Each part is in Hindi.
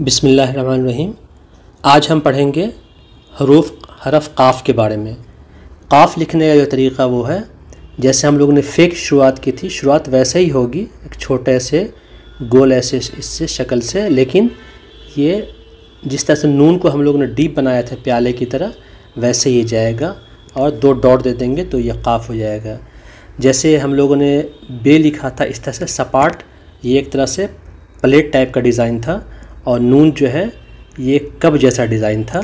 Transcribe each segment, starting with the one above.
बिस्मिल्लाहिर्रहमानिर्रहीम। आज हम पढ़ेंगे हरफ काफ़ के बारे में। काफ़ लिखने का जो तरीक़ा वो है, जैसे हम लोगों ने फ़े की शुरुआत की थी, शुरुआत वैसे ही होगी, एक छोटे से गोल ऐसे इससे शक्ल से, लेकिन ये जिस तरह से नून को हम लोगों ने डीप बनाया था प्याले की तरह, वैसे ही जाएगा और दो डॉट दे देंगे तो ये काफ़ हो जाएगा। जैसे हम लोगों ने बे लिखा था इस तरह से सपाट, ये एक तरह से प्लेट टाइप का डिज़ाइन था, और नून जो है ये कब जैसा डिज़ाइन था।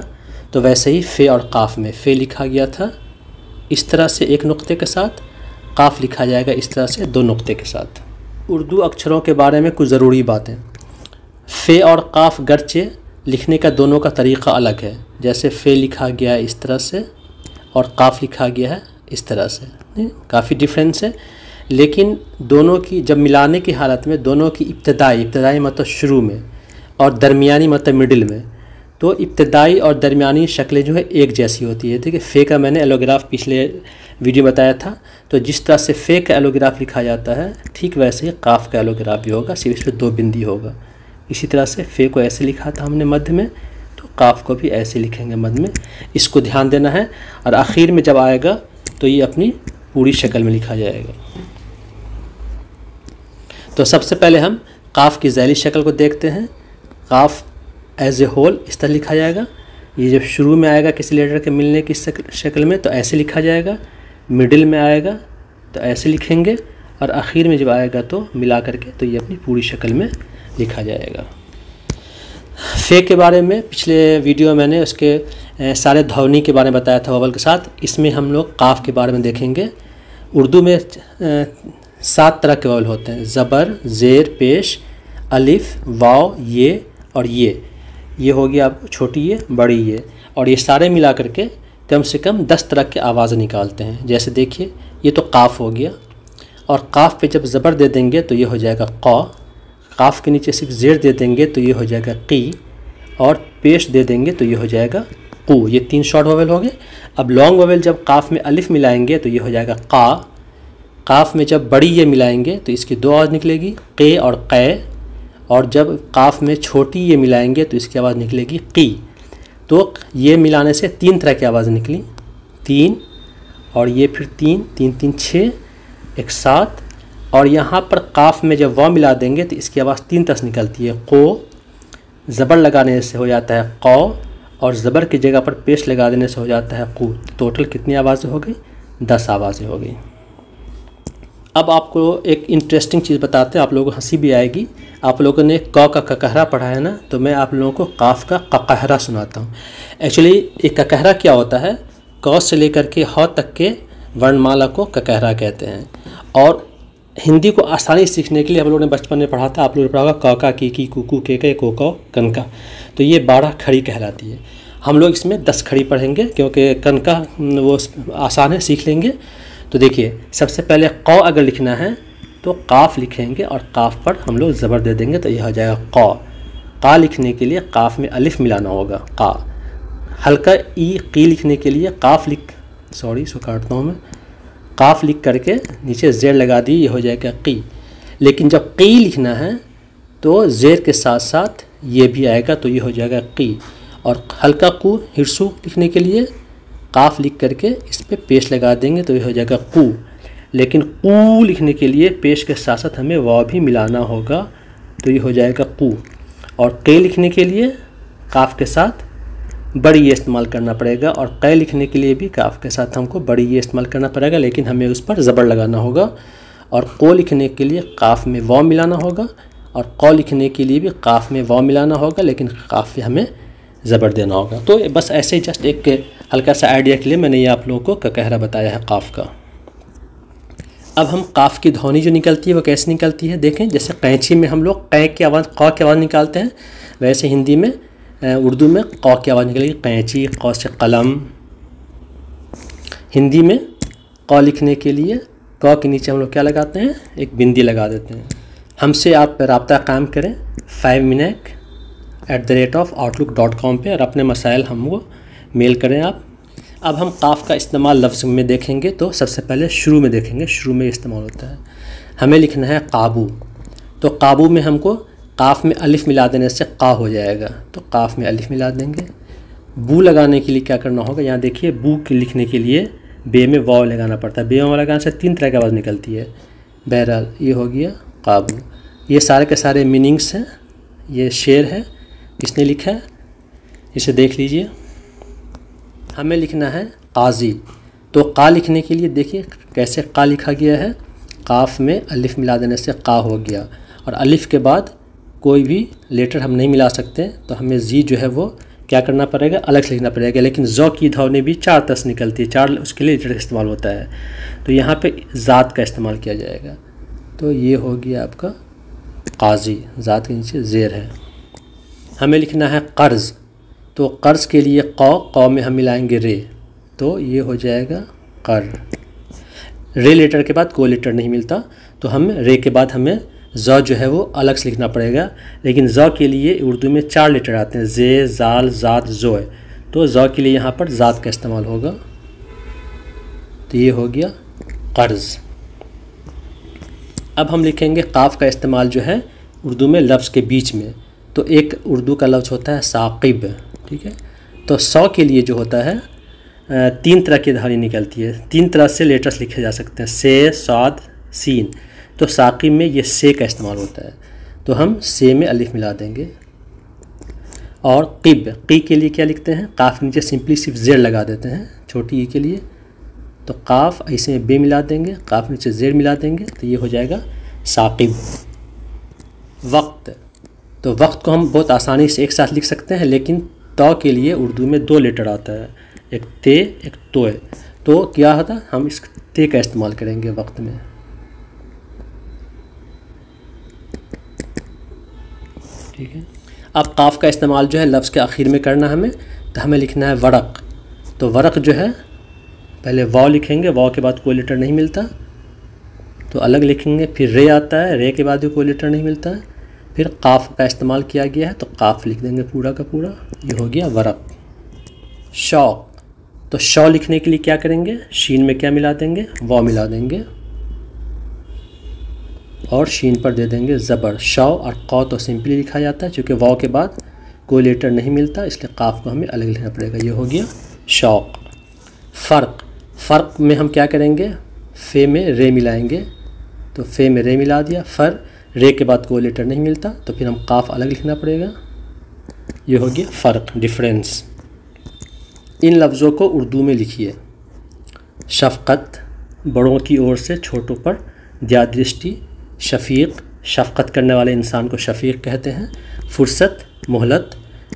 तो वैसे ही फ़े और काफ़ में फ़े लिखा गया था इस तरह से एक नुक्ते के साथ, काफ़ लिखा जाएगा इस तरह से दो नुक्ते के साथ। उर्दू अक्षरों के बारे में कुछ ज़रूरी बातें। फ़े और काफ़ गर्चे लिखने का दोनों का तरीक़ा अलग है। जैसे फ़े लिखा गया है इस तरह से और काफ़ लिखा गया है इस तरह से, काफ़ी डिफरेंस है। लेकिन दोनों की जब मिलाने की हालत में, दोनों की इब्तदाई मतलब शुरू में, और दरमियानी मतलब मिडिल में, तो इब्तदाई और दरमियानी शक्लें जो है एक जैसी होती है। ठीक है, फ़े का मैंने एलोग्राफ पिछले वीडियो बताया था। तो जिस तरह से फ़े का एलोग्राफ लिखा जाता है, ठीक वैसे ही काफ़ का एलोग्राफ भी होगा, सिर्फ इसमें दो बिंदी होगा। इसी तरह से फ़े को ऐसे लिखा था हमने मध्य में, तो काफ़ को भी ऐसे लिखेंगे मध्य में। इसको ध्यान देना है। और आखिर में जब आएगा तो ये अपनी पूरी शक्ल में लिखा जाएगा। तो सबसे पहले हम काफ़ की ज़ैली शक्ल को देखते हैं। काफ़ एज ए होल इस तरह लिखा जाएगा। ये जब शुरू में आएगा किसी लेटर के मिलने की शक्ल में तो ऐसे लिखा जाएगा, मिडिल में आएगा तो ऐसे लिखेंगे, और आखिर में जब आएगा तो मिला करके तो ये अपनी पूरी शक्ल में लिखा जाएगा। फ़े के बारे में पिछले वीडियो में मैंने उसके सारे ध्वनि के बारे में बताया था ववल के साथ। इसमें हम लोग काफ़ के बारे में देखेंगे। उर्दू में 7 तरह के ववल होते हैं: ज़बर, ज़ेर, पेश, अलिफ, वाव, ये और ये हो गया आपको छोटी ये, बड़ी ये, और ये सारे मिला करके कम से कम 10 तरह के आवाज़ निकालते हैं। जैसे देखिए, ये तो काफ़ हो गया, और काफ़ पे जब ज़बर दे देंगे तो ये हो जाएगा क़ा। काफ़ के नीचे सिर्फ ज़ेर दे देंगे तो ये हो जाएगा क़ी, और पेश दे देंगे तो ये हो जाएगा क़ू। ये 3 शॉर्ट वोवेल हो गए। अब लॉन्ग वोवेल जब काफ़ में अलिफ मिलाएंगे तो ये हो जाएगा क़ा। काफ़ में जब बड़ी ये मिलाएंगे तो इसकी 2 आवाज़ निकलेगी, क़े और क़ै। और जब काफ़ में छोटी ये मिलाएंगे तो इसकी आवाज़ निकलेगी क़ी। तो ये मिलाने से 3 तरह की आवाज़ निकली, 3 और ये फिर 3, 3, 3, 6, एक 7। और यहाँ पर काफ़ में जब वाव मिला देंगे तो इसकी आवाज़ 3 तरह से निकलती है। को, ज़बर लगाने से हो जाता है क़ौ, और ज़बर की जगह पर पेश लगा देने से हो जाता है क़ू। टोटल कितनी आवाज़ें हो गई? 10 आवाज़ें हो गई। अब आपको एक इंटरेस्टिंग चीज़ बताते हैं, आप लोगों को हंसी भी आएगी। आप लोगों ने क का ककहरा पढ़ा है ना, तो मैं आप लोगों को काफ़ का ककहरा सुनाता हूँ। एक्चुअली एक ककहरा क्या होता है, क से लेकर के ह तक के वर्णमाला को ककहरा कहते हैं। और हिंदी को आसानी सीखने के लिए हम लोगों ने बचपन में पढ़ा था, आप लोगों ने पढ़ा होगा क, की, कुकू, के, को, कनका। तो ये 12 खड़ी कहलाती है। हम लोग इसमें 10 खड़ी पढ़ेंगे क्योंकि कनका वो आसान है, सीख लेंगे। तो देखिए, सबसे पहले क़ अगर लिखना है तो काफ़ लिखेंगे और काफ़ पर हम लोग ज़बर दे देंगे तो यह हो जाएगा क़। क़ा लिखने के लिए काफ़ में अलिफ मिलाना होगा, क़ा। हल्का ई क़ी लिखने के लिए काफ़ इसको काटता हूँ मैं, काफ़ लिख करके नीचे ज़ेर लगा दी, ये हो जाएगा क़ी। लेकिन जब क़ी लिखना है तो ज़ेर के साथ साथ ये भी आएगा तो ये हो जाएगा क़ी। और हल्का कू हिरसू लिखने के लिए काफ़ लिख करके इस पर पेश लगा देंगे तो ये हो जाएगा कू। लेकिन कू लिखने के लिए पेश के साथ साथ हमें वाव भी मिलाना होगा तो ये हो जाएगा कू। और क़े लिखने के लिए काफ़ के साथ बड़ी ये इस्तेमाल करना पड़ेगा, और क़ै लिखने के लिए भी काफ़ के साथ हमको बड़ी ये इस्तेमाल करना पड़ेगा, लेकिन हमें उस पर ज़बर लगाना होगा। और को लिखने के लिए काफ़ में वाव मिलाना होगा, और क़ौ लिखने के लिए भी काफ़ में वाव मिलाना होगा, लेकिन काफ़ में हमें ज़बर देना होगा। तो बस ऐसे ही जस्ट एक हल्का सा आइडिया के लिए मैंने ये आप लोगों को ककहरा बताया है काफ़ का। अब हम काफ़ की ध्वनि जो निकलती है वो कैसे निकलती है देखें। जैसे कैंची में हम लोग क़ै की आवाज़, क़ की आवाज़ निकालते हैं, वैसे हिंदी में उर्दू में क़ की आवाज़ निकलेगी, कैंची। क़ से कलम। हिंदी में क़ लिखने के लिए क़ के नीचे हम लोग क्या लगाते हैं, एक बिंदी लगा देते हैं। हमसे आप रब्ता कायम करें 5minute@outlook.com पे, और अपने मसाइल हमको मेल करें आप। अब हम काफ़ का इस्तेमाल लफ्ज़ में देखेंगे तो सबसे पहले शुरू में देखेंगे, शुरू में इस्तेमाल होता है। हमें लिखना है काबू, तो काबू में हमको काफ में अलिफ मिला देने से क़ा हो जाएगा, तो काफ में अलिफ मिला देंगे। बू लगाने के लिए क्या करना होगा, यहाँ देखिए बू के लिखने के लिए बे में वाव लगाना पड़ता है। बे में वाव लगाने से 3 तरह की आवाज़ निकलती है। बहरहाल ये हो गया काबू। ये सारे के सारे मीनिंग्स हैं। ये शेर है, किसने लिखा है इसे देख लीजिए। हमें लिखना है काजी, तो क़ा लिखने के लिए देखिए कैसे क़ा लिखा गया है। काफ में अलिफ मिला देने से क़ा हो गया, और अलिफ के बाद कोई भी लेटर हम नहीं मिला सकते, तो हमें जी जो है वो क्या करना पड़ेगा, अलग से लिखना पड़ेगा। लेकिन ज़ौ की ध्वनि भी 4 तरह से निकलती है, 4 उसके लिए लेटर इस्तेमाल होता है, तो यहाँ पे ज़ात का इस्तेमाल किया जाएगा। तो ये हो गया आपका काजी, ज़ात के नीचे ज़ेर है। हमें लिखना है कर्ज़, तो कर्ज़ के लिए क़ौ में हम मिलाएंगे रे, तो ये हो जाएगा कर। रे लेटर के बाद कोई लेटर नहीं मिलता, तो हम रे के बाद हमें ज़ जो है वो अलग से लिखना पड़ेगा। लेकिन ज़ के लिए उर्दू में 4 लेटर आते हैं, ज़े, ज़ाल, ज़ात, ज़ोए, तो ज़ के लिए यहाँ पर ज़ात का इस्तेमाल होगा। तो ये हो गया कर्ज़। अब हम लिखेंगे काफ का इस्तेमाल जो है उर्दू में लफ्ज़ के बीच में, तो एक उर्दू का लफ्ज़ होता है साक़िब, ठीक है। तो 100 के लिए जो होता है 3 तरह की ध्वनि निकलती है, 3 तरह से लेटर्स लिखे जा सकते हैं, से, साद, सीन। तो साक़िब में ये से का इस्तेमाल होता है, तो हम से में अलिफ मिला देंगे। और क़ी के लिए क्या लिखते हैं, काफ नीचे सिंपली सिर्फ ज़ेर लगा देते हैं छोटी ई के लिए, तो काफ ऐसे में बे मिला देंगे, काफ नीचे ज़ेर मिला देंगे, तो ये हो जाएगा साक़िब। वक्त, तो वक्त को हम बहुत आसानी से एक साथ लिख सकते हैं, लेकिन तो के लिए उर्दू में 2 लेटर आता है, एक ते एक तोए, तो क्या होता, हम इस ते का इस्तेमाल करेंगे वक्त में। ठीक है। अब काफ का इस्तेमाल जो है लफ्ज़ के आखिर में करना हमें, तो हमें लिखना है वरक। तो वरक जो है पहले वाव लिखेंगे, वाव के बाद कोई लेटर नहीं मिलता तो अलग लिखेंगे, फिर रे आता है, रे के बाद भी कोई लेटर नहीं मिलता है, फिर काफ का इस्तेमाल किया गया है तो काफ लिख देंगे पूरा का पूरा, ये हो गया वरक। शौक, तो शौ लिखने के लिए क्या करेंगे, शीन में क्या मिला देंगे, वाव मिला देंगे और शीन पर दे देंगे ज़बर। शौ और क़ौ तो सिंपली लिखा जाता है, क्योंकि वाव के बाद कोई लेटर नहीं मिलता, इसलिए काफ को हमें अलग लिखना पड़ेगा, ये हो गया शौक। फ़र्क, फ़र्क में हम क्या करेंगे, फ़े में रे मिलाएंगे, तो फ़े में रे मिला दिया, फ़र, रे के बाद कोई लेटर नहीं मिलता, तो फिर हम काफ अलग लिखना पड़ेगा, ये हो गया फ़र्क, डिफरेंस। इन लफ्ज़ों को उर्दू में लिखिए। शफ़क़त, बड़ों की ओर से छोटों पर दया दृष्टि। शफ़ीक़, शफ़क़त करने वाले इंसान को शफ़ीक़ कहते हैं। फ़ुर्सत, मोहलत।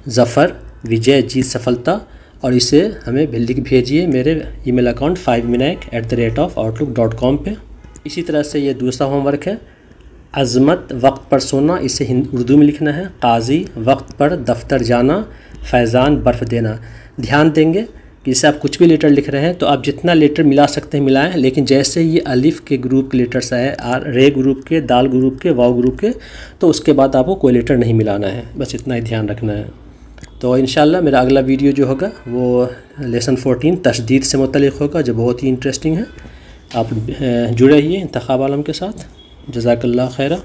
ज़फ़र, विजय, जीत, सफलता। और इसे हमें लिख भेजिए मेरे ईमेल अकाउंट 5minute@outlook.com पे। इसी तरह से ये दूसरा होमवर्क है, अज़मत, वक्त पर सोना, इसे उर्दू में लिखना है। काजी, वक्त पर दफ्तर जाना। फैज़ान, बर्फ़ देना। ध्यान देंगे कि जैसे आप कुछ भी लेटर लिख रहे हैं तो आप जितना लेटर मिला सकते हैं मिलाएं, लेकिन जैसे ये अलिफ के ग्रुप के लेटर्स आए, रे ग्रुप के, दाल ग्रुप के, वाव ग्रुप के, तो उसके बाद आपको कोई लेटर नहीं मिलाना है, बस इतना ही ध्यान रखना है। तो इंशाल्लाह मेरा अगला वीडियो जो होगा वो लेसन 14 तशदीद से मुतल्लिक़ होगा, जो बहुत ही इंटरेस्टिंग है। आप जुड़े रहिए इंतखाब आलम के साथ। जज़ाकल्लाह खैरा।